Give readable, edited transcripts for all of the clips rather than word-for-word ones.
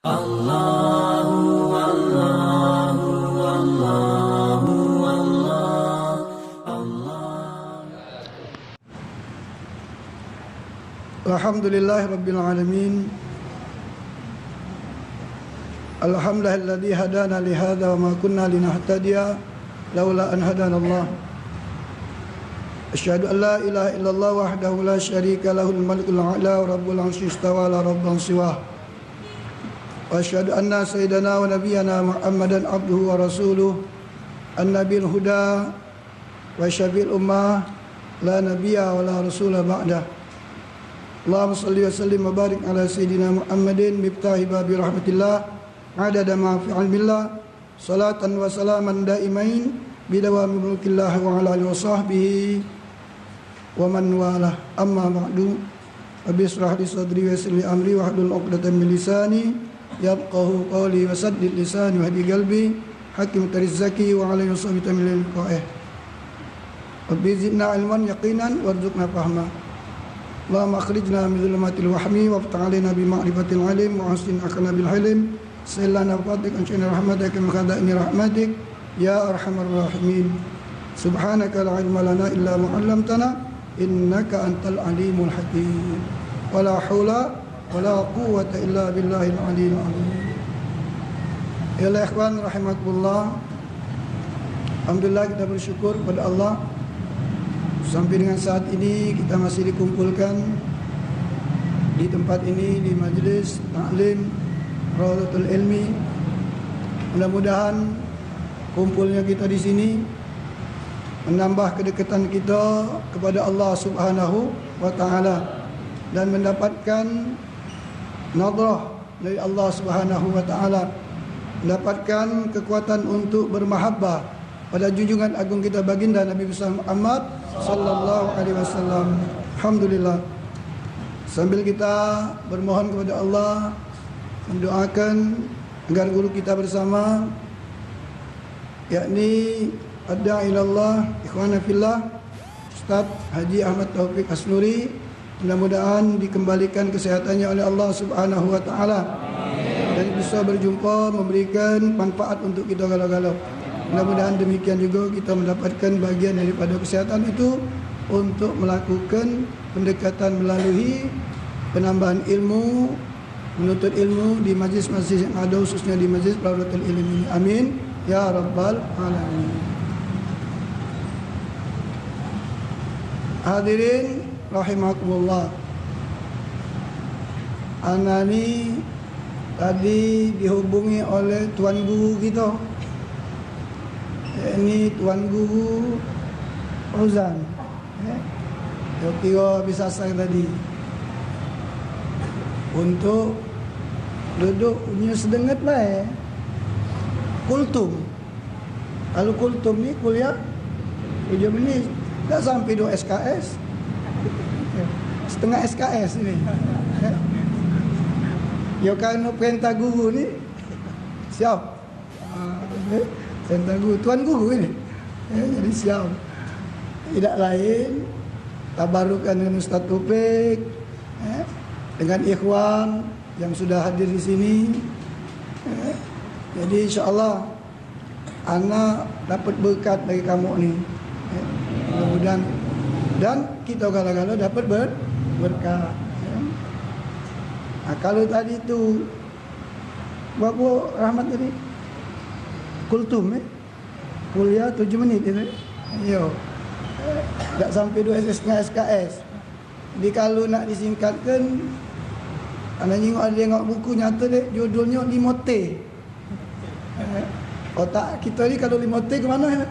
Allahu Allahu Allahu Allah Allah. Alhamdulillah Rabbil Alamin. Alhamdulillahilladzi hadana li hadza wa ma kunna linahtadiya laula an hadana Allah. Asyhadu an la ilaha illallah wahdahu la syarika lahul malikul a'la wa rabbul 'arsy istawa la rabban siwah. Wa asyhadu anna sayyidana wa nabiyyana Muhammadan abduhu wa rasuluh an-nabiyul huda wa syafi'il ummah la nabiyya wa la rasula ba'dah. Allahumma salli wa sallim wa barik ala sayyidina Muhammadin miftahi babi rahmatillah adada ma fi ilmillah salatan wa salaman daimain bidawami mulkillah wa ala alihi wa sahbihi wa man walah. Amma ba'du, rabbi ishrah li sadri wa yassir li amri wahlul 'uqdatam min lisani yafqahu qawli wa saddid lisani wa hadi qalbi hakim tarizaki wa alayhi wasabita min liqa'ih. Rabbi zidna ilman yaqinan warzuqna fahma. Allahumma akhrijna min dhulumatil wahmi waftah 'alaina bi ma'rifatil 'alim wa hassin akhna bil hilm sallana fadlik anshana rahmataka min khada'ini rahmatik ya arhamar rahimin. Subhanaka la ilma lana illa ma 'allamtana innaka antal alimul hakim. Wala haula wala quwwata illa billahil aliyyil azim. Ya ikhwan rahimakumullah. Alhamdulillah, kita bersyukur kepada Allah sampai dengan saat ini kita masih dikumpulkan di tempat ini, di majlis taklim Rawdatul Ilmi. Mudah-mudahan kumpulnya kita di sini menambah kedekatan kita kepada Allah Subhanahu wa taala dan mendapatkan nadrah dari Allah Subhanahu wa taala, mendapatkan kekuatan untuk bermahabbah pada junjungan agung kita baginda Nabi besar Muhammad sallallahu alaihi wasallam. Alhamdulillah. Sambil kita bermohon kepada Allah, mendoakan agar guru kita bersama, yakni ad-da'i ilallah ikhwana fillah Ustaz Haji Ahmad Taufik Asnuri, mudah-mudahan dikembalikan kesehatannya oleh Allah Subhanahu wa taala dan bisa berjumpa memberikan manfaat untuk kita galau-galau. Mudah-mudahan demikian juga kita mendapatkan bagian daripada kesehatan itu untuk melakukan pendekatan melalui penambahan ilmu, menuntut ilmu di majlis-majlis yang ada, khususnya di majlis Rawdatul Ilmi ini. Amin ya rabbal alamin. Hadirin rahimakumullah. Ana ni tadi dihubungi oleh tuan guru kita. Ini tuan guru Rozan. Dia kira habis asal tadi. Untuk duduk punya sedengat lah. Kultum. Kalau kultum ni kuliah 7 minit. Tak sampai 2 SKS. Setengah SKS ni. Ya kerana perintah guru ni siap. Perintah guru, tuan guru ni. Jadi siap. Tidak lain tabarukan dengan Ustaz Taufik, dengan ikhwan yang sudah hadir di sini. Jadi insya-Allah ana dapat berkat dari kamu ni. Mudah-mudahan dan kita gala-gala dapat berkat. Kalau tadi tu Bapak Rahmat tadi kultum kuliah 7 minit itu. Yo. Tak sampai 2 SKS. Jadi kalau nak disingkatkan, anda tengok buku nyata dek, judulnya 5T. Otak kita ni kalau 5T ke mana?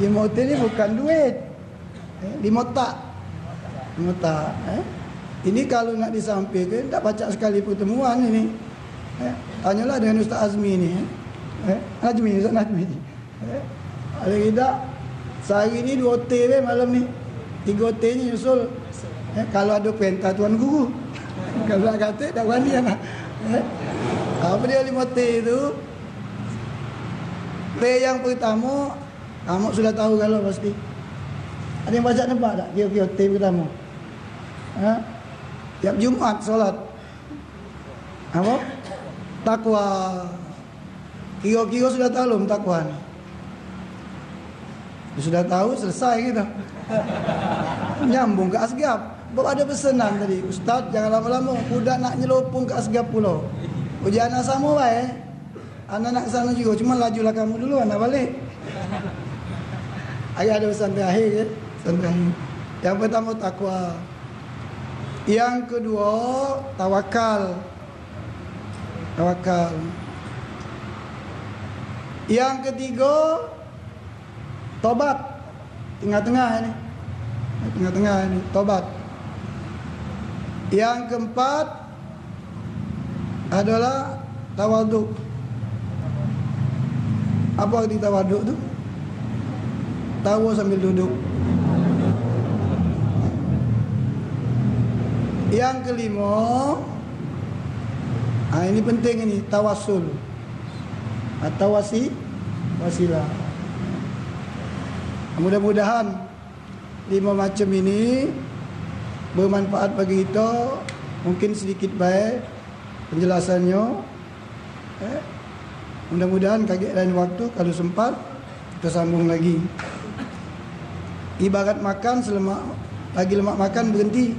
5T ni bukan duit. 5 tak. Ini kalau nak disampaikan, tak baca sekali pertemuan ini. Tanyalah dengan Ustaz Azmi ni. Najmi, Ustaz Najmi. Ada tidak, sehari ni 2 T malam ni. 3 T ni nyusul. Kalau ada perintah tuan guru. Kalau nak kata, tak berani lah. Apa dia 5 T tu? T yang pertama, kamu sudah tahu kalau pasti. Ada yang baca nampak tak? Kira-kira T pertama. Tiap Jumaat solat. Apa? Takwa. Kira-kira sudah tahu belum takwa ni? Sudah tahu, selesai kita. Nyambung ke asgab. Bapak ada pesanan tadi, Ustaz jangan lama-lama, budak nak nyelopong ke asgab pulau. Ujian anak sama baik. Anak nak sana juga, cuma lajulah kamu dulu, anak balik. Ayah ada pesan terakhir je. Pesan terakhir. Yang pertama takwa. Yang kedua tawakal. Tawakal. Yang ketiga tobat. Tengah-tengah ini. Tengah-tengah ini tobat. Yang keempat adalah tawaduk. Apa arti tawaduk tu? Tawa sambil duduk. Yang kelima, ini penting ini, tawasul atau wasilah. Mudah-mudahan 5 macam ini bermanfaat bagi kita. Mungkin sedikit baik penjelasannya. Mudah-mudahan kaget lain waktu kalau sempat kita sambung lagi. Ibarat makan, lagi lemak makan berhenti.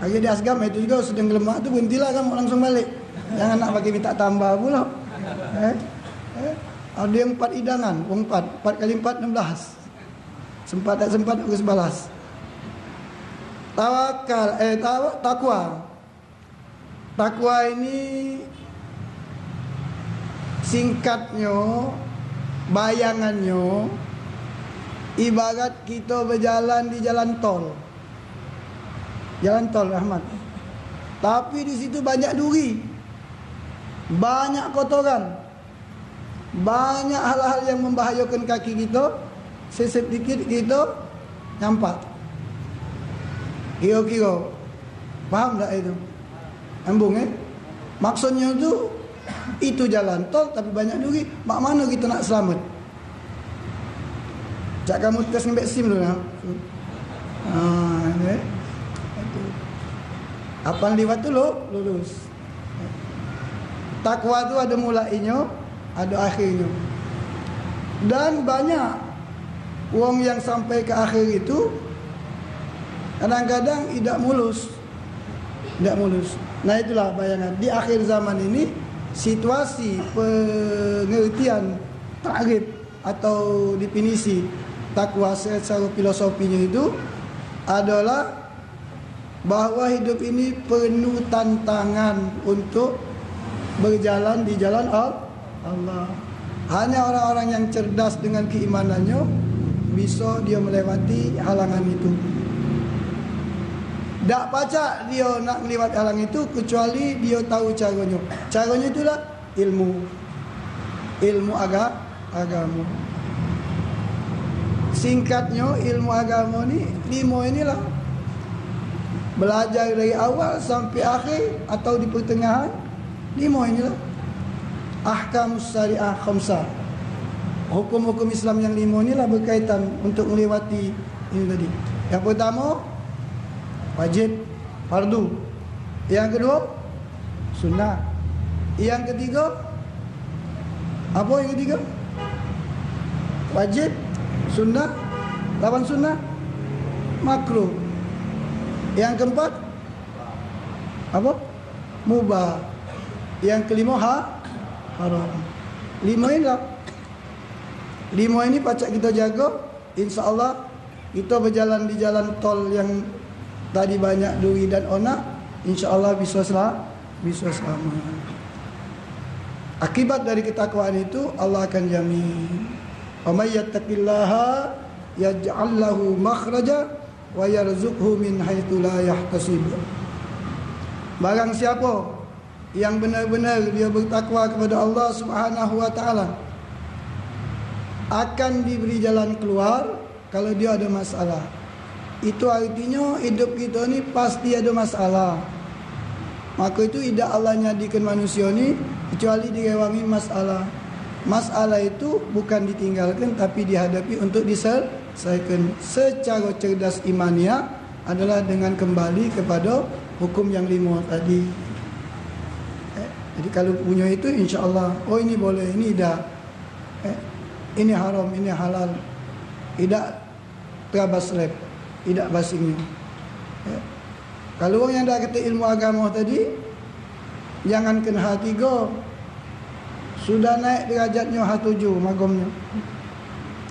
Lagi di asgam itu juga sedang lemak tu berhentilah kamu langsung balik. Jangan nak bagi minta tambah pula. Ada yang 4 hidangan, 4 kali 4 16. Sempat tak sempat harus balas. Tawakal, takwa. Takwa ini singkatnya, bayangannya ibarat kita berjalan di jalan tol. Jalan tol Rahmat. Tapi di situ banyak duri. Banyak kotoran. Banyak hal-hal yang membahayakan kaki kita. Sedikit kita nampak. Kira-kira faham tak itu? Ambung maksudnya itu jalan tol tapi banyak duri. Mak mana kita nak selamat? Cak kamu tes ngambil SIM dulu lah. Apa liwat tu lulus. Takwa tu ada mulainya, ada akhirnya. Dan banyak orang yang sampai ke akhir itu kadang-kadang tidak mulus. Tidak mulus. Nah itulah bayangan. Di akhir zaman ini situasi pengertian takrif atau definisi takwa secara filosofinya itu adalah bahawa hidup ini penuh tantangan untuk berjalan di jalan Allah. Hanya orang-orang yang cerdas dengan keimanannya bisa dia melewati halangan itu. Tak pacak dia nak melewati halangan itu kecuali dia tahu caranya. Caranya itulah ilmu agama. Singkatnya ilmu agama ni 5 inilah. Belajar dari awal sampai akhir atau di pertengahan 5 inilah. Ahkamus syariah khamsah. Hukum-hukum Islam yang 5 inilah berkaitan untuk melewati ini tadi. Yang pertama wajib, fardu. Yang kedua sunnah. Yang ketiga apa yang ketiga? Wajib, sunnah, lawan sunnah makruh. Yang keempat apa? Mubah. Yang kelima haram. 5 inilah. 5 ini pacak kita jaga, insya-Allah kita berjalan di jalan tol yang tadi banyak duri dan onak, insya-Allah bisa selamat. Akibat dari ketakwaan itu Allah akan jamin. Wa may yattaqillaha yaj'al lahu makhraja wa yarzuqhu min haitsu la yahtasib. Barang siapa yang benar-benar dia bertakwa kepada Allah Subhanahu wa taala akan diberi jalan keluar kalau dia ada masalah. Itu artinya hidup kita ni pasti ada masalah. Maka itu tidak Allah nyadikan manusia ni kecuali direwangi masalah. Masalah itu bukan ditinggalkan tapi dihadapi untuk diselesaikan. Secara cerdas imania adalah dengan kembali kepada hukum yang 5 tadi. Jadi kalau punya itu insya-Allah, oh ini boleh, ini tidak. Ini haram, ini halal. Tidak terabasrep, tidak basingnya. Kalau orang yang dah kata ilmu agama tadi, jangan kena hati go. Sudah naik derajatnya H7 magomnya.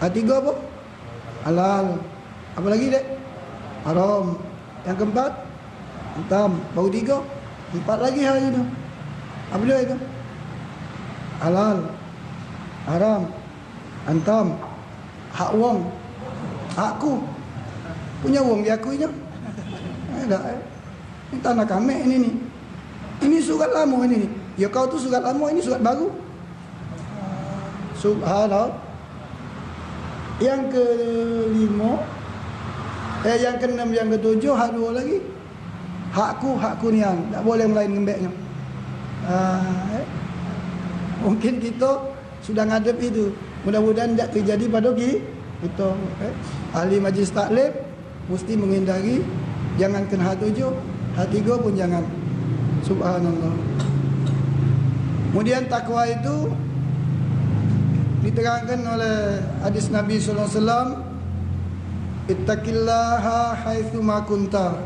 Hati go apa? Halal. Apa lagi dek? Haram. Yang keempat, hitam. Baru 3. 4 lagi hari itu. Apa dia itu? Halal. Haram. Antam. Hak wong. Hakku. Punya wong dia akunya. Ada. Ini tanah kami ini nih. Ini surat lama ini nih. Ya kau tu surat lama, ini surat baru. Subhanallah. Yang kelima, yang keenam, yang ketujuh, hak 2 lagi. Hakku nian. Tak boleh melain ngembeknya. Mungkin kita sudah ngadep itu. Mudah-mudahan tidak terjadi pada kita. Ahli majlis taklim mesti menghindari. Jangan kena hak 7, hak 3 pun jangan. Subhanallah. Kemudian takwa itu diterangkan oleh hadis Nabi sallallahu alaihi wasallam, ittaqillaha haitsu ma kunta.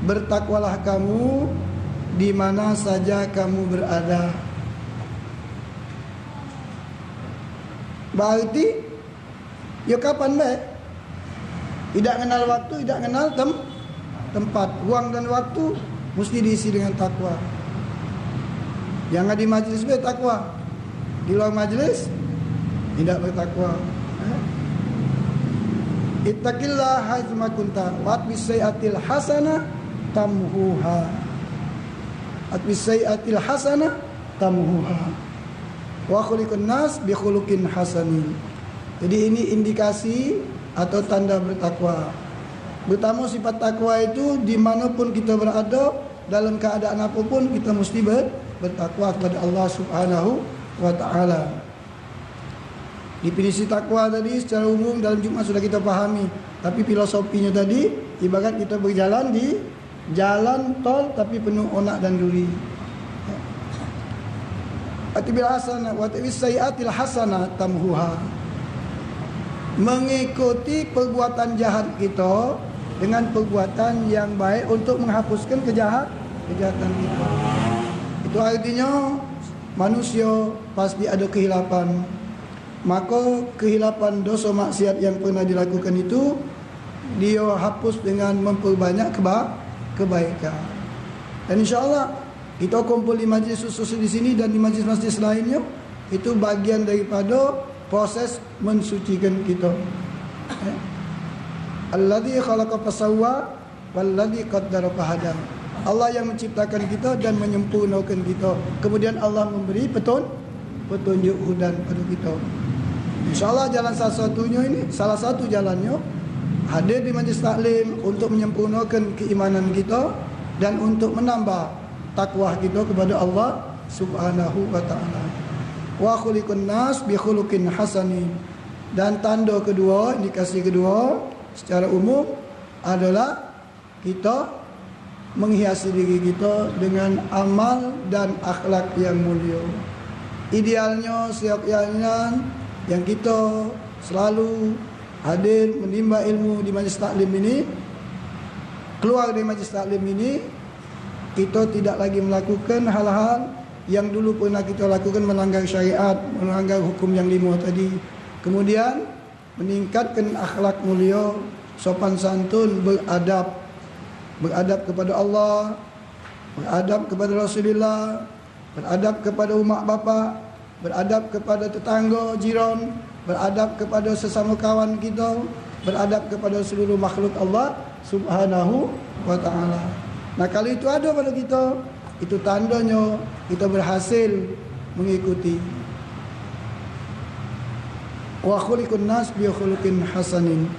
Bertakwalah kamu di mana saja kamu berada. Berarti ya kapan baik? Tidak kenal waktu, tidak kenal tempat. Ruang dan waktu mesti diisi dengan takwa. Jangan di majlis bertakwa, di luar majlis tidak bertakwa. Ittaqillah haitsu ma kunta wa bisayyatil hasanah tamhuha. Bisayyatil hasanah tamhuha. Wa khuliqun nas bi khuluqin hasanin. Jadi ini indikasi atau tanda bertakwa. Pertama, sifat takwa itu dimanapun kita berada, dalam keadaan apapun kita mesti bertakwa kepada Allah Subhanahu wa ta'ala. Definisi takwa tadi secara umum dalam Jumat sudah kita pahami. Tapi filosofinya tadi ibarat kita berjalan di jalan tol tapi penuh onak dan duri. Atibil hasanah wa tabisayatil hasanah tamhuha. Mengikuti perbuatan jahat kita dengan perbuatan yang baik untuk menghapuskan kejahatan kita. Itu artinya manusia pasti ada kehilapan. Maka kehilapan dosa maksiat yang pernah dilakukan itu dia hapus dengan memperbanyak kebaikan. Dan insya-Allah kita kumpul di majlis khusus di sini dan di majlis-majlis lainnya, itu bagian daripada proses mensucikan kita. Alladzi khalaqa fasawwa walladzi qaddara fahada. Allah yang menciptakan kita dan menyempurnakan kita. Kemudian Allah memberi petunjuk hudan pada kita. InsyaAllah jalan salah satu jalannya hadir di majlis taklim untuk menyempurnakan keimanan kita dan untuk menambah takwa kita kepada Allah Subhanahu wa ta'ala. Wa khuliqun nas bi khuluqin hasanin. Dan tanda kedua, indikasi kedua secara umum adalah kita menghiasi diri kita dengan amal dan akhlak yang mulia. Idealnya setiapnya yang kita selalu hadir menimba ilmu di majlis taklim ini, keluar dari majlis taklim ini, kita tidak lagi melakukan hal-hal yang dulu pernah kita lakukan, melanggar syariat, melanggar hukum yang 5 tadi. Kemudian meningkatkan akhlak mulia, sopan santun, beradab kepada Allah, beradab kepada Rasulullah, beradab kepada mak bapak, beradab kepada tetangga, jiran, beradab kepada sesama kawan kita, beradab kepada seluruh makhluk Allah Subhanahu wa ta'ala. Nah, kalau itu ada pada kita, itu tandanya kita berhasil mengikuti. Wa khuliqun nas bi khuluqin hasanin.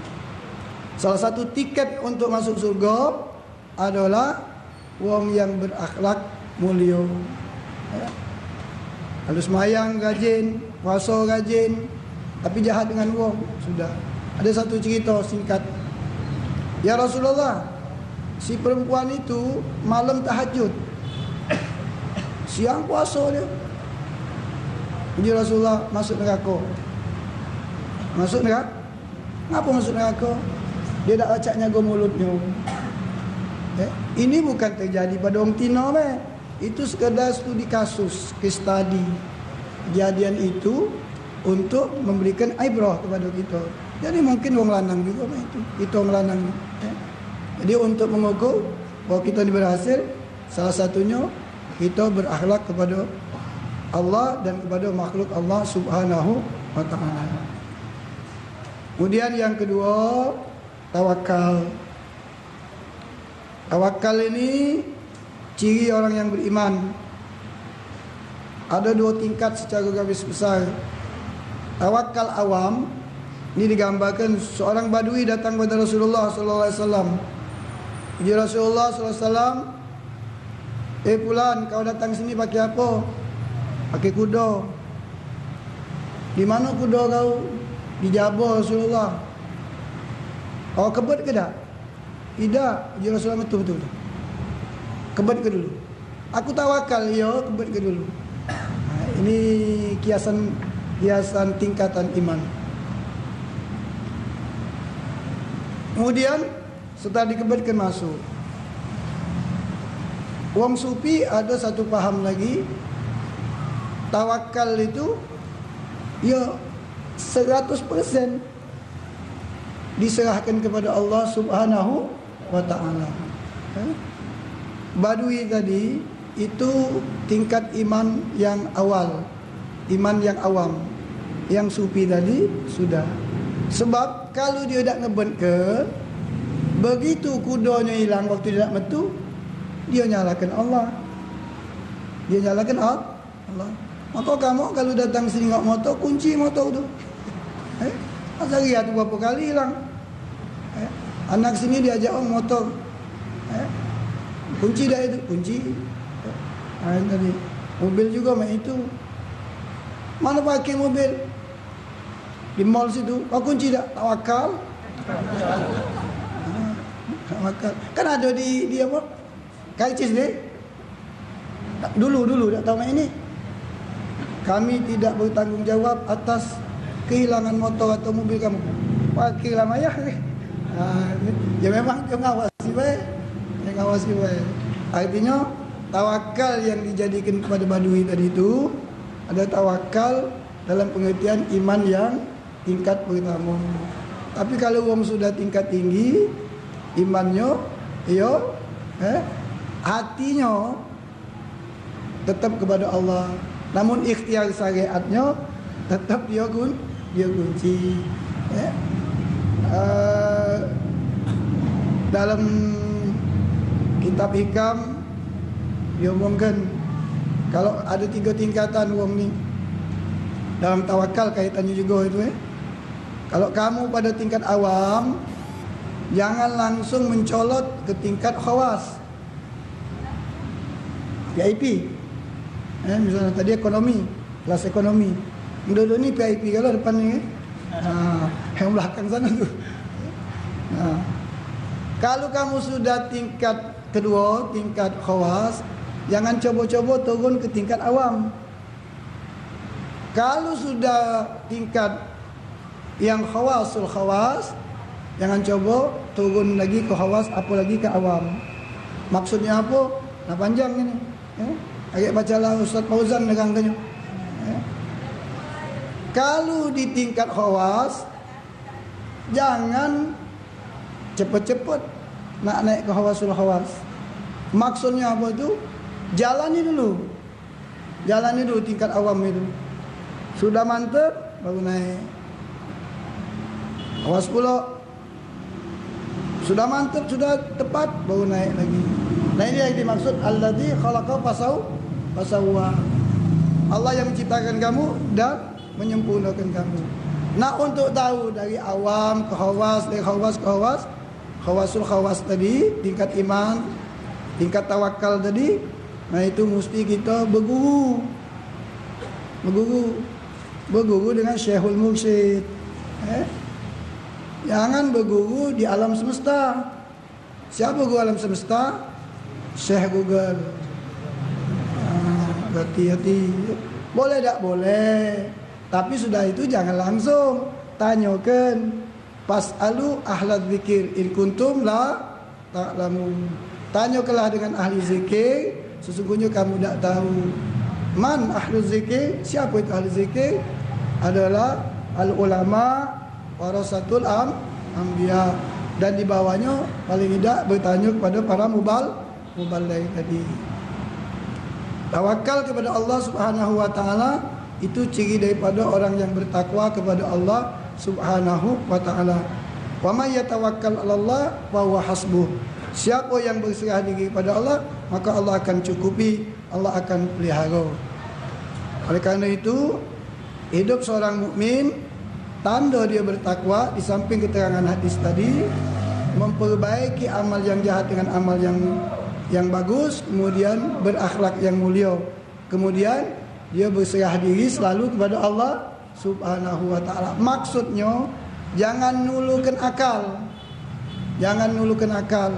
Salah satu tiket untuk masuk surga adalah wong yang berakhlak mulia. Kalau semayang rajin, puasa rajin, tapi jahat dengan wong, sudah. Ada satu cerita singkat. Ya Rasulullah, si perempuan itu malam tahajud. Siang puasa dia. Jadi Rasulullah masuk neraka. Masuk neraka? Kenapa masuk neraka? Dia tak acak nyaga mulutnya. Ini bukan terjadi pada orang Tino. Itu sekadar studi kasus, case study. Kejadian itu untuk memberikan ibrah kepada kita. Jadi mungkin orang lanang juga itu. Kita orang lanang. Jadi untuk mengukur bahawa kita ini berhasil, salah satunya kita berakhlak kepada Allah dan kepada makhluk Allah Subhanahu wa ta'ala. Kemudian yang kedua, tawakal. Tawakal ini ciri orang yang beriman. Ada dua tingkat secara garis besar. Tawakal awam ini digambarkan seorang badui datang kepada Rasulullah sallallahu alaihi wasallam. Jadi Rasulullah sallallahu alaihi wasallam, fulan, kau datang sini pakai apa? Pakai kuda. Di mana kuda kau? Di Jabal Rasulullah. Kau kebet ke tak? Tidak. Jadi Rasulullah betul. Kebet ke dulu? Aku tawakal, ya, kebet ke dulu. Ini kiasan tingkatan iman. Kemudian setelah dikebetkan masuk, wong sufi ada satu paham lagi. Tawakal itu ya 100% diserahkan kepada Allah Subhanahu wa ta'ala. Badui tadi itu tingkat iman yang awal, iman yang awam. Yang sufi tadi sudah. Sebab kalau dia tak ngebet ke, begitu kudanya hilang waktu dia tak metu, dia nyalakan Allah. Dia nyalakan Allah. Maka kamu kalau datang sini ngok motor, kunci motor tu. Asal dia tu berapa kali hilang. Anak sini diajak orang motor. Kunci dah itu, kunci. Tadi mobil juga macam itu. Mana pakai mobil? Di mall situ, kau kunci tak? Tawakal. Tawakal. Kan ada di apa? Kaicis ni. Dulu tak tahu macam ini. Kami tidak bertanggungjawab atas kehilangan motor atau mobil kamu. Pakailah mayah. Ya memang dia ngawasi baik. Dia ngawasi baik. Artinya tawakal yang dijadikan kepada badui tadi itu ada tawakal dalam pengertian iman yang tingkat pertama. Tapi kalau orang sudah tingkat tinggi imannya, hatinya tetap kepada Allah. Namun ikhtiar syariatnya tetap dia kunci. Dalam kitab hikam diomongkan kalau ada 3 tingkatan orang ni dalam tawakal, kaitannya juga itu. Kalau kamu pada tingkat awam, jangan langsung mencolot ke tingkat khawas, VIP. Misalnya tadi ekonomi, kelas ekonomi. Duduk ni VIP kalau depan ni. Yang belakang sana tu. Kalau kamu sudah tingkat kedua, tingkat khawas, jangan coba-coba turun ke tingkat awam. Kalau sudah tingkat yang khawasul khawas, jangan coba turun lagi ke khawas, apalagi ke awam. Maksudnya apa? Nah, panjang ini. Agak bacalah Ustaz Fauzan negangkannya. Kalau di tingkat khawas, jangan cepat-cepat nak naik ke khawasul khawas. Maksudnya apa tu? Jalani dulu. Jalani dulu tingkat awam itu. Sudah mantap baru naik. Awas pula. Sudah mantap, sudah tepat baru naik lagi. Nah ini yang dimaksud alladzi khalaqa fasawwa. Allah yang menciptakan kamu dan menyempurnakan kamu. Nak untuk tahu dari awam ke khawas, dari khawas ke khawas, khawasul khawas tadi, tingkat iman, tingkat tawakal tadi, nah itu mesti kita berguru. Berguru dengan Syekhul Mursyid. Jangan berguru di alam semesta. Siapa guru alam semesta? Syekh Google. Hati-hati. Boleh tak? Boleh. Tapi sudah itu jangan langsung tanyakan. Pas'alu ahlaz zikir in kuntum la ta'lamun. Tanyakanlah dengan ahli zikir, sesungguhnya kamu tak tahu. Man ahli zikir? Siapa itu ahli zikir? Adalah al-ulama warasatul anbiya, dan di bawahnya paling tidak bertanya kepada para muballigh tadi. Tawakal kepada Allah Subhanahu wa taala itu ciri daripada orang yang bertakwa kepada Allah Subhanahu wa taala. Wa may yatawakkal 'ala Allah fa huwa hasbuh. Siapa yang berserah diri kepada Allah, maka Allah akan cukupi, Allah akan pelihara. Oleh kerana itu, hidup seorang mukmin, tanda dia bertakwa di samping keterangan hadis tadi, memperbaiki amal yang jahat dengan amal yang bagus, kemudian berakhlak yang mulia, kemudian dia berserah diri selalu kepada Allah Subhanahu wa taala. Maksudnya jangan nulukan akal. Jangan nulukan akal.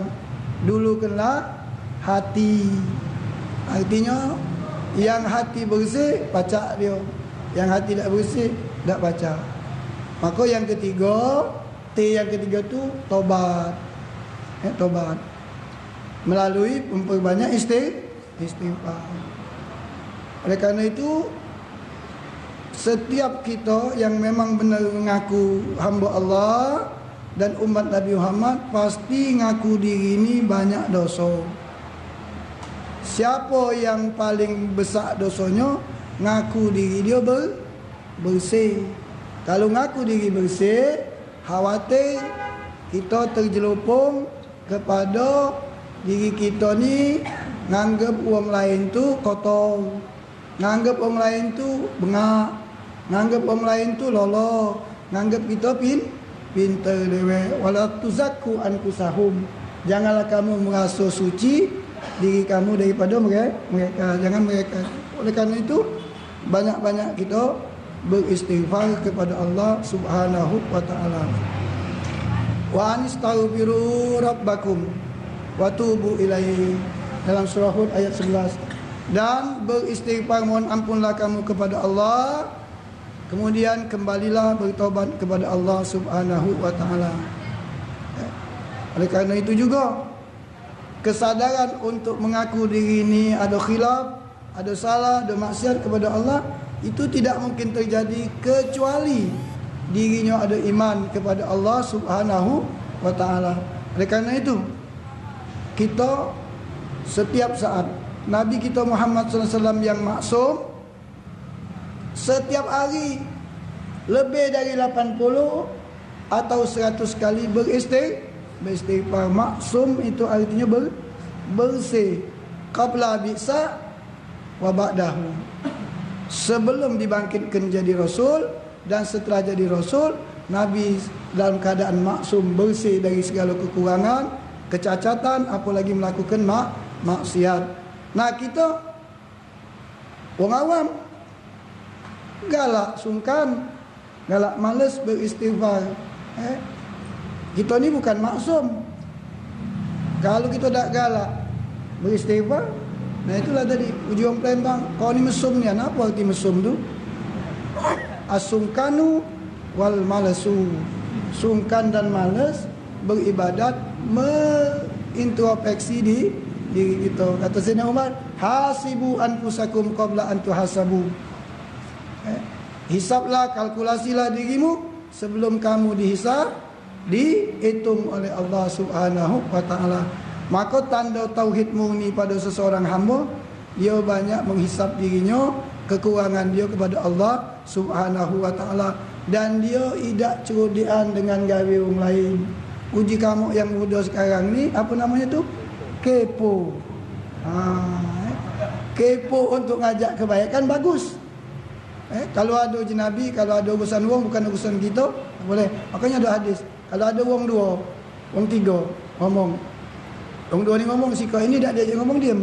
Dulukanlah hati. Artinya yang hati bersih baca dia. Yang hati tak bersih tak baca. Maka yang ketiga, T yang ketiga tu taubat. Taubat. Melalui memperbanyak istighfar. Oleh kerana itu, setiap kita yang memang benar mengaku hamba Allah dan umat Nabi Muhammad, pasti ngaku diri ini banyak dosa. Siapa yang paling besar dosanya, ngaku diri dia bersih. Kalau ngaku diri bersih, khawatir kita terjelupung kepada diri kita ni nganggap orang lain tu kotor, nganggap orang lain tu bengak, nganggap orang lain tu lolo, nganggap kita pintar dewe. Wala tuzakku anfusahum. Janganlah kamu merasa suci diri kamu daripada mereka. Jangan mereka. Oleh kerana itu, banyak-banyak kita beristighfar kepada Allah Subhanahu wa taala. Wa anistaghfiru rabbakum wa tubu ilaihi, dalam surah Hud ayat 11. Dan beristighfar, mohon ampunlah kamu kepada Allah, kemudian kembalilah bertobat kepada Allah Subhanahu wa taala. Oleh kerana itu juga, kesadaran untuk mengaku diri ini ada khilaf, ada salah, ada maksiat kepada Allah, itu tidak mungkin terjadi kecuali dirinya ada iman kepada Allah Subhanahu wa taala. Oleh kerana itu, kita setiap saat, Nabi kita Muhammad SAW yang maksum, setiap hari lebih dari 80 atau 100 kali beristighfar. Maksum itu artinya bersih. Qabla bi'sa wa ba'dahu. Sebelum dibangkitkan jadi Rasul dan setelah jadi Rasul, Nabi dalam keadaan maksum, bersih dari segala kekurangan, kecacatan, apalagi melakukan maksiat. Nah, kita orang awam galak sungkan, galak malas beristighfar. Kita ni bukan maksum. Kalau kita tak galak beristighfar, nah itulah tadi uji orang pelembang, kau ni mesum ni. Apa arti mesum tu? Asungkanu wal malasu. Sungkan dan malas beribadat, mengintrospeksi diri kita. Kata Sayyidina Umar, hasibu anfusakum qabla an tuhasabu. Hisablah, kalkulasilah dirimu sebelum kamu dihisab, dihitung oleh Allah Subhanahu wa taala. Maka tanda tauhid murni pada seseorang hamba, dia banyak menghisap dirinya, kekurangan dia kepada Allah Subhanahu wa taala, dan dia tidak cerudian dengan gawe orang lain. Uji kamu yang muda sekarang ni, apa namanya tu? Kepo. Kepo untuk ngajak kebaikan bagus. Kalau ada uji Nabi, kalau ada urusan wong bukan urusan kita, boleh. Makanya ada hadis, kalau ada wong dua, wong tiga ngomong, wong dua ni ngomong, si kau ini tak diajak ngomong, diam.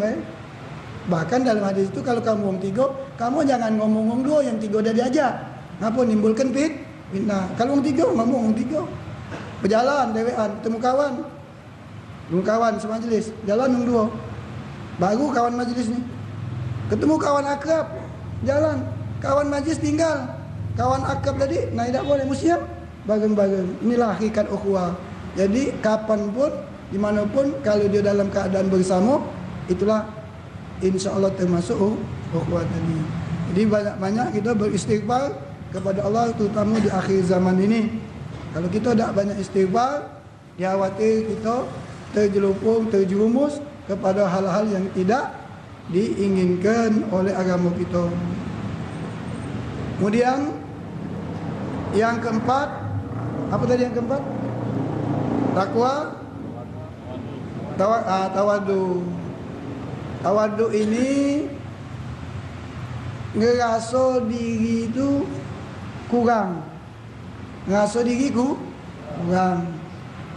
Bahkan dalam hadis itu, kalau kamu wong tiga, kamu jangan ngomong wong dua, yang tiga dah diajak. Ngapa nimbulkan fitnah? Kalau wong tiga, ngomong wong tiga. Berjalan, dewean, temu kawan semajlis, jalan wong dua, baru kawan majlis ni. Ketemu kawan akrab, jalan. Kawan majlis tinggal. Kawan akrab tadi, nah tidak boleh. Mesti bareng-bareng. Inilah hakikat ukhuwah. Jadi kapanpun, dimanapun, kalau dia dalam keadaan bersama, itulah insya-Allah termasuk ukhuwah tadi. Jadi banyak-banyak kita beristighfar kepada Allah, terutama di akhir zaman ini. Kalau kita tak banyak istighfar, dia khawatir kita terjelupung, terjerumus kepada hal-hal yang tidak diinginkan oleh agama kita. Kemudian yang keempat, apa tadi yang keempat? Takwa, tawadu. Tawadu ini ngerasa diri itu kurang. Ngerasa diri kurang.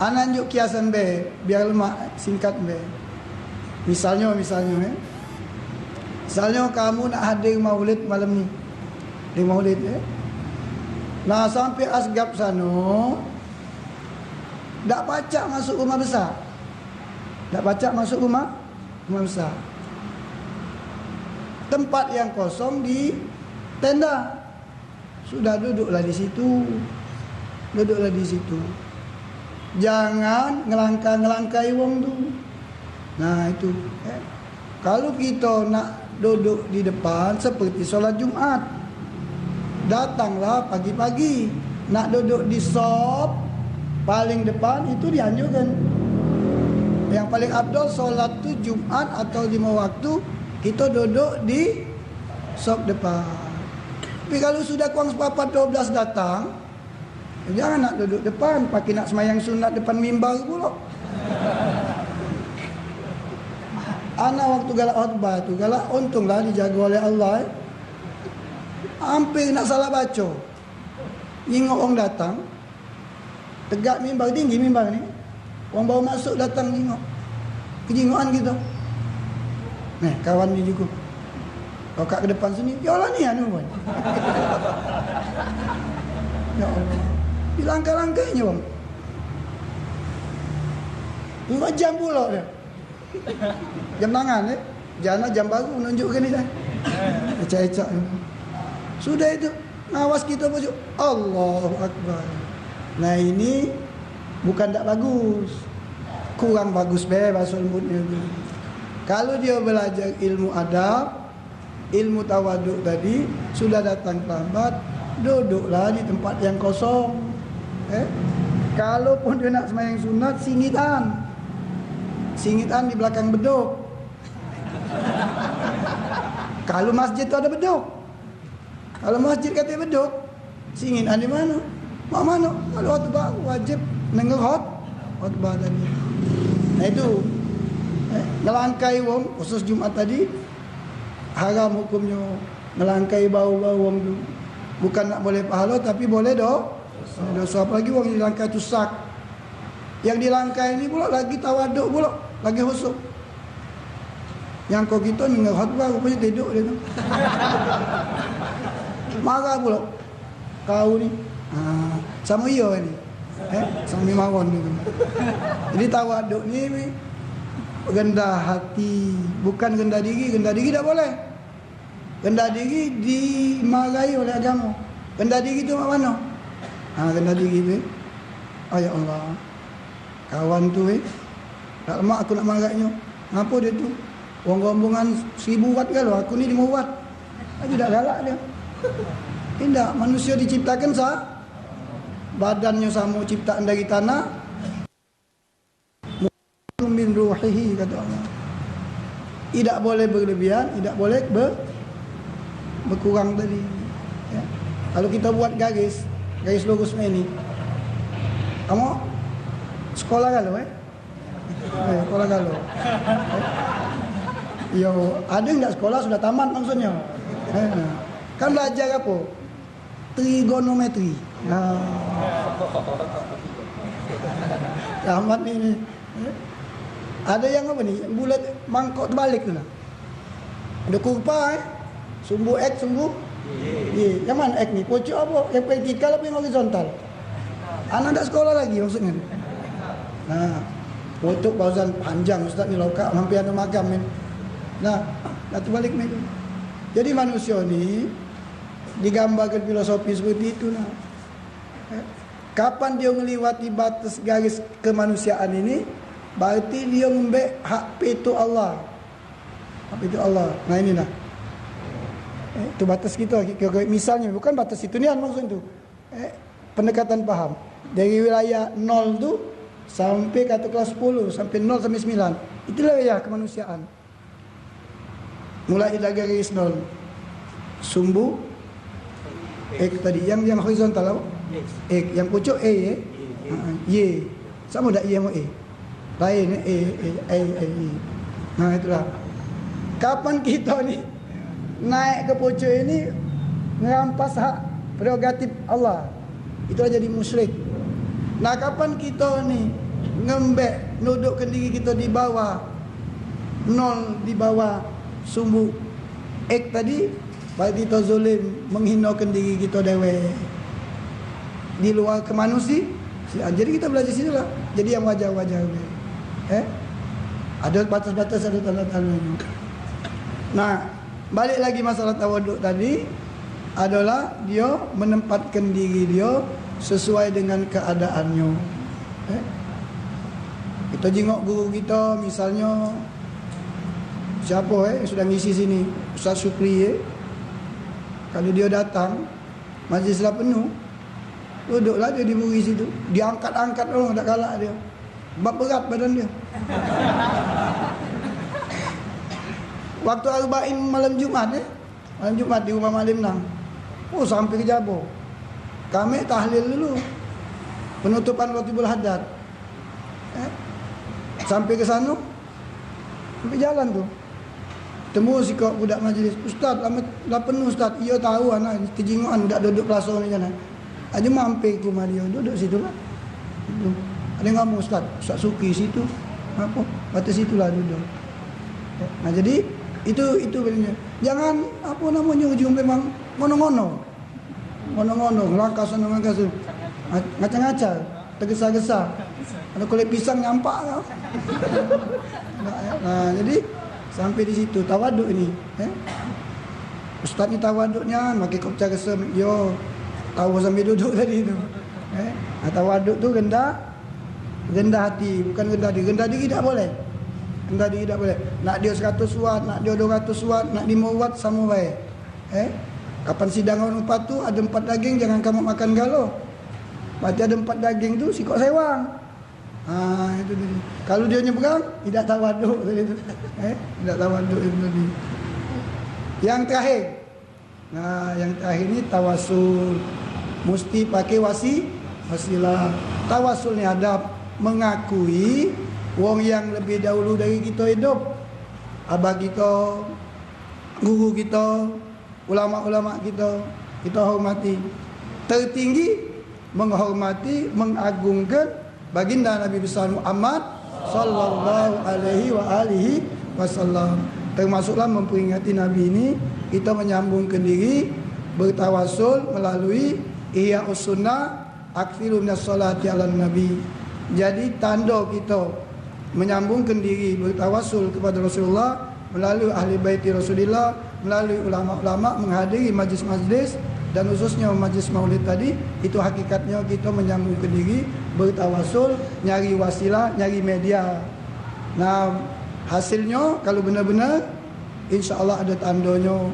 Anak njuk kiasan be, biar lemak singkat be. Misalnya kamu nak hadir maulid malam ni. Di maulid Nah sampai asgab sana, tak pacak masuk rumah besar. Tak pacak masuk rumah besar. Tempat yang kosong di tenda. Sudah duduklah di situ. Jangan ngelangkai wong tu. Nah itu. Kalau kita nak duduk di depan seperti solat Jumat, datanglah pagi-pagi. Nak duduk di sop paling depan itu dianjurkan. Yang paling abdul solat tu Jumat atau 5 waktu, kita duduk di sop depan. Tapi kalau sudah kurang seperempat 12 datang, jangan nak duduk depan, pakai nak semayang sunat depan mimbar pula. Anak waktu galak khutbah tu, galak untunglah dijaga oleh Allah. Hampir nak salah baca. Tengok orang datang, tegak mimbar, tinggi mimbar ni. Orang baru masuk datang tengok. Kejingoan kita. Nah, kawan ni juga. Kau kat ke depan sini, ya Allah ni anu pun. Ya Allah. Dilangkah-langkahnya bang. 5 jam pula dia. Jam tangan jam baru menunjukkan ni dah. Ecak-ecak. Sudah itu ngawas kita pun Allahu Akbar. Nah ini bukan tak bagus. Kurang bagus bahasa lembutnya tu. Kalau dia belajar ilmu adab, ilmu tawaduk tadi, sudah datang terlambat, duduklah di tempat yang kosong. Kalaupun dia nak sembahyang sunat, singitan di belakang beduk. Kalau masjid tu ada beduk. Kalau masjid kata beduk, singitan di mana? Mak mana? Kalau khutbah wajib dengar khutbah tadi. Nah itu ngelangkai wong khusus Jumat tadi haram hukumnya. Ngelangkai bau-bau wong tu. Bukan nak boleh pahala tapi boleh dosa. Apalagi wong dilangkai tu sak. Yang dilangkai ni pula lagi tawaduk pula, lagi husuk. Yang kau kita dengar khutbah rupanya tidur dia tu. Marah pula. Kau ni sama ia ni. Sambil marah ni. Jadi tawaduk ni rendah hati, bukan rendah diri. Rendah diri tak boleh. Rendah diri dimarahi oleh agama. Rendah diri tu mak mana? Rendah diri tu. Ya Allah. Kawan tu tak lama aku nak marahnya. Kenapa dia tu? Orang rombongan 1000 watt kalau aku ni 5 watt. Lagi tak galak dia. Tidak, manusia diciptakan badannya sama ciptaan dari tanah. Min ruhihi kata Allah. Tidak boleh berlebihan, tidak boleh berkurang tadi. Ya. Kalau kita buat garis lurus ni. Kamu sekolah kalau sekolah kalau. Yo, ada enggak sekolah sudah tamat maksudnya? Kan belajar apa? Trigonometri. Tamat ni. Ada yang apa ni? Bulat mangkok terbalik tu lah. Ada kurva sumbu X, sumbu Y. Yang mana X ni? Pocok apa? Yang vertikal apa yang horizontal? Anak tak sekolah lagi maksudnya. Pocok bauzan panjang ustaz ni lokak hampir ada magam ni. Nah, terbalik ni. Jadi manusia ni digambarkan filosofi seperti itu lah. Kapan dia melewati batas garis kemanusiaan ini, berarti dia mengambil hak itu Allah. Hak itu Allah. Nah inilah. Itu batas kita. Misalnya bukan batas itu ni maksud tu. Pendekatan faham. Dari wilayah 0 tu sampai katakanlah 10, sampai 0 sampai 9. Itulah wilayah kemanusiaan. Mulai dari garis 0. Sumbu tadi yang horizontal apa? X. Yang pucuk A Y. Sama tak Y sama A? Lain A. Nah itulah. Kapan kita ni naik ke pucuk ini merampas hak prerogatif Allah, itulah jadi musyrik. Nah kapan kita ni ngembek nudukkan diri kita di bawah 0, di bawah sumbu X tadi, berarti kita zalim, menghinakan diri kita dewe di luar kemanusiaan. Jadi kita belajar sini lah. Jadi yang wajar-wajar. Ada batas-batas, ada tanda-tandanya. Nah, balik lagi masalah tawaduk tadi adalah dia menempatkan diri dia sesuai dengan keadaannya. Kita jengok guru kita, misalnya siapa yang sudah ngisi sini, Ustaz Syukri. Kalau dia datang, majlis dah penuh, duduklah dia di buri situ. Dia angkat-angkat orang, tak galak dia. Sebab berat badan dia. Waktu arba'in malam Jumaat malam Jumaat di rumah Malim Nang. Sampai ke Jabor. Kami tahlil dulu. Penutupan Ratibul Haddad. Sampai ke sana, sampai jalan tu. Temu si kau budak majlis, Ustaz, dah penuh Ustaz. Ia tahu anak kejinguan budak duduk kelasor ni kan. Aja mampir ke rumah dia, duduk situ lah. Ada ngomong Ustaz Suki situ. Apa? Batas situlah duduk. Nah jadi itu sebenarnya. Jangan apa namanya ujung memang ngono-ngono. Ngono-ngono, ngelangkah sana ngelangkah sana. Ngaca-ngaca, tergesa-gesa. Ada kulit pisang nyampak kau. Nah, jadi sampai di situ tawaduk ini. Ustaz ni tawaduknya pakai kop cara sem. Yo, tahu sambil duduk tadi tu. Tawaduk tu rendah hati, bukan rendah diri. Rendah diri tak boleh. Rendah diri tak boleh. Nak dia 100 watt, nak dia 200 watt, nak 5 watt sama baik. Kapan sidang orang 4 tu ada 4 daging, jangan kamu makan galo. Berarti ada 4 daging tu sikok sewang. Itu dia. Kalau dia nyebrang, tidak tawaduk tadi tu. Tidak tawaduk itu tadi. Yang terakhir. Nah, yang terakhir ni tawasul. Mesti pakai wasilah. Tawasul ni ada mengakui wong yang lebih dahulu dari kita hidup. Abah kita, guru kita, ulama-ulama kita hormati. Tertinggi menghormati, mengagungkan baginda Nabi besar Muhammad sallallahu alaihi wasallam. Termasuklah memperingati Nabi ini, kita menyambungkan diri bertawasul melalui Ihya'us Sunnah, akthiru minas salati ala Nabi. Jadi tanda kita menyambungkan diri bertawasul kepada Rasulullah melalui ahli baiti Rasulullah, melalui ulama-ulama, menghadiri majlis-majlis dan khususnya majlis maulid tadi, itu hakikatnya kita menyambungkan diri bertawasul, nyari wasilah, nyari media. Nah, hasilnya kalau benar-benar insya-Allah ada tandanya,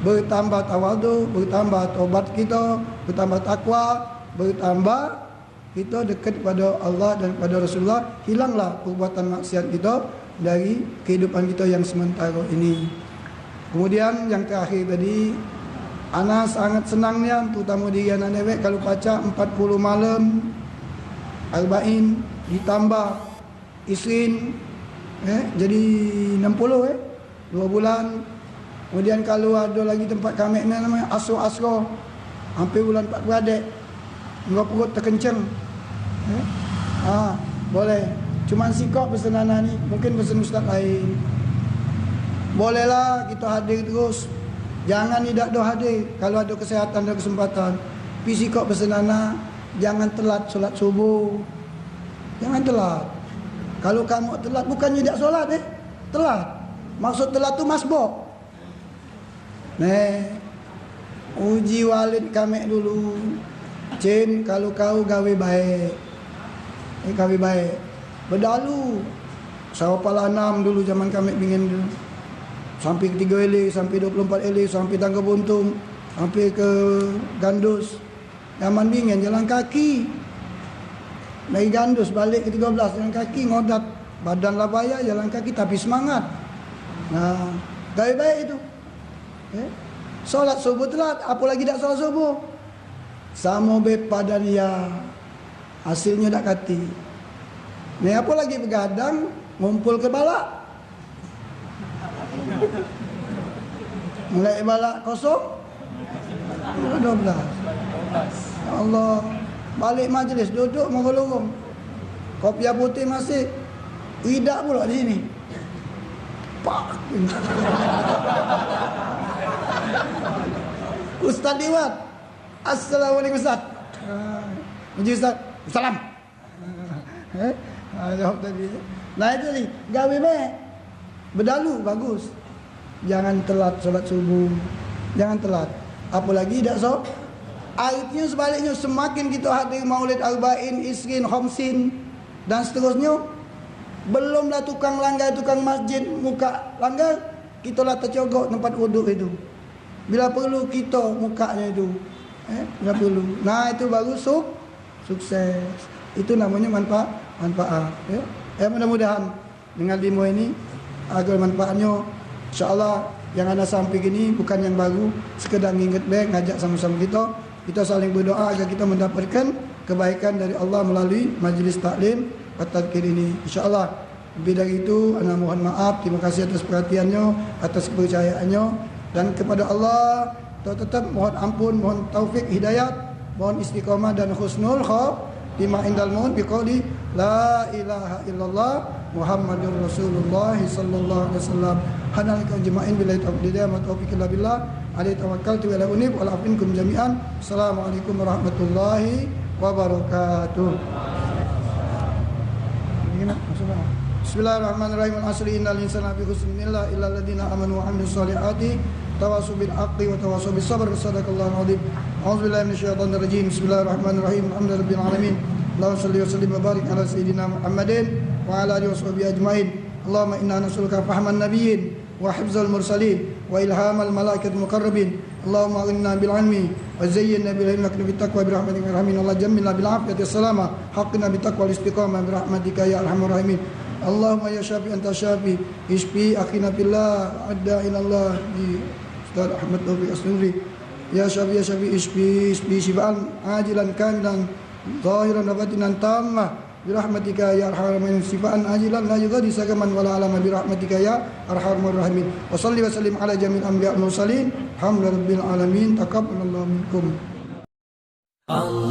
bertambah tawadu, bertambah taubat kita, bertambah takwa, bertambah kita dekat kepada Allah dan kepada Rasulullah, hilanglah perbuatan maksiat kita dari kehidupan kita yang sementara ini. Kemudian yang terakhir tadi, ana sangat senangnya, terutama diri anak newek, kalau baca 40 malam, arba'in ditambah isrin, jadi 60 2 bulan. Kemudian kalau ada lagi tempat kami ni namanya asro, hampir bulan 4 beradik, dua perut terkencang. Boleh. Cuma sikap pesanan ni, mungkin pesan ustaz lain. Bolehlah kita hadir terus. Jangan tidak ada hadir kalau ada kesihatan dan kesempatan. Pisikok bersenana, jangan telat solat subuh. Jangan telat. Kalau kamu telat, bukannya tidak solat telat. Maksud telat tu masbuk. Uji walid kami dulu. Cin, kalau kau gawe baik. Gawe baik. Berdalu. Sawapala 6 dulu zaman kami bingin dulu. Sampai ke 3 elek, sampai 24 elek, sampai Tangga Buntung, sampai ke Gandus. Zaman bingin jalan kaki. Dari Gandus balik ke 13 jalan kaki, ngodat. Badan lah bayar jalan kaki tapi semangat. Nah, gawe baik itu. Solat subuh telat, apa lagi tak solat subuh? Sama pada dia. Hasilnya tak kati. Ni apa lagi begadang, ngumpul ke balak. Mulai balak kosong 12. Ya Allah. Balik majlis, duduk menggolong. Kopiah putih masih. Idak pula di sini. Pak. Ustaz Diwat. Assalamualaikum Ustaz. Puji Ustaz. Salam. Jawab tadi. Nah itu ni, gawe baik. Berdalu bagus. Jangan telat solat subuh. Jangan telat. Apalagi tak so. Artinya sebaliknya, semakin kita hadir maulid arba'in, isrin, khamsin dan seterusnya, belumlah tukang langgar, tukang masjid muka langgar, kita lah tercogok tempat wuduk itu. Bila perlu kita mukanya itu. Bila perlu. Nah itu baru sukses. Itu namanya manfaat. Ya. Mudah-mudahan dengan demo ini agar manfaatnya, insyaAllah yang anda sampai gini bukan yang baru, sekedar nginget baik, ngajak sama-sama kita saling berdoa agar kita mendapatkan kebaikan dari Allah melalui majlis taklim at-tadhkir ini, insyaAllah. Lebih dari itu, anda mohon maaf, terima kasih atas perhatiannya, atas kepercayaannya, dan kepada Allah kita tetap mohon ampun, mohon taufik hidayat, mohon istiqamah dan husnul khatimah indal maut biqauli la ilaha illallah Muhammadur Rasulullah sallallahu alaihi wasallam. Hanalika jema'in billahi taufiq wa taufiq billah alaihi tawakkaltu wa la unib wa la afinkum jami'an. Assalamualaikum warahmatullahi wabarakatuh. Bismillahirrahmanirrahim. Al-asri innal insana fi khusrin illa alladziina amanu wa 'amilus solihati tawassaw bil haqqi wa tawassaw bis sabr. Sadaqallahul azim. A'udzubillahi minasyaitonir rajim. Bismillahirrahmanirrahim. Alhamdulillahirabbil alamin. Allahumma shalli wa sallim wa barik ala sayyidina Muhammadin wa ala alihi washabihi ajmain. Allahumma inna nas'aluka fahman nabiyyin wa hifzal mursalin wa ilhamal malaikatil muqarrabin. Allahumma inna bil ilmi wa zayyinna bil ilmi wa bit taqwa bi rahmatika arhamin. Allah jammilna bil afiyati salama haqqina bit taqwa wal istiqamah bi rahmatika ya arhamar rahimin. Allahumma ya syafi anta syafi isfi akhina billah adda ila Allah di Ustaz Ahmad Taufik Asnuri. Ya syafi isfi syifaan ajilan kamilan zahiran wa batinan tamma bi rahmatika ya arhamar rahimin. Syifaan ajilan la yughadiru saqaman wala alama bi rahmatika ya arhamar rahimin. Wa salli wa sallim ala jamil anbiya wal mursalin. Alhamdulillahil alamin. Taqabbalallahu minkum. Allah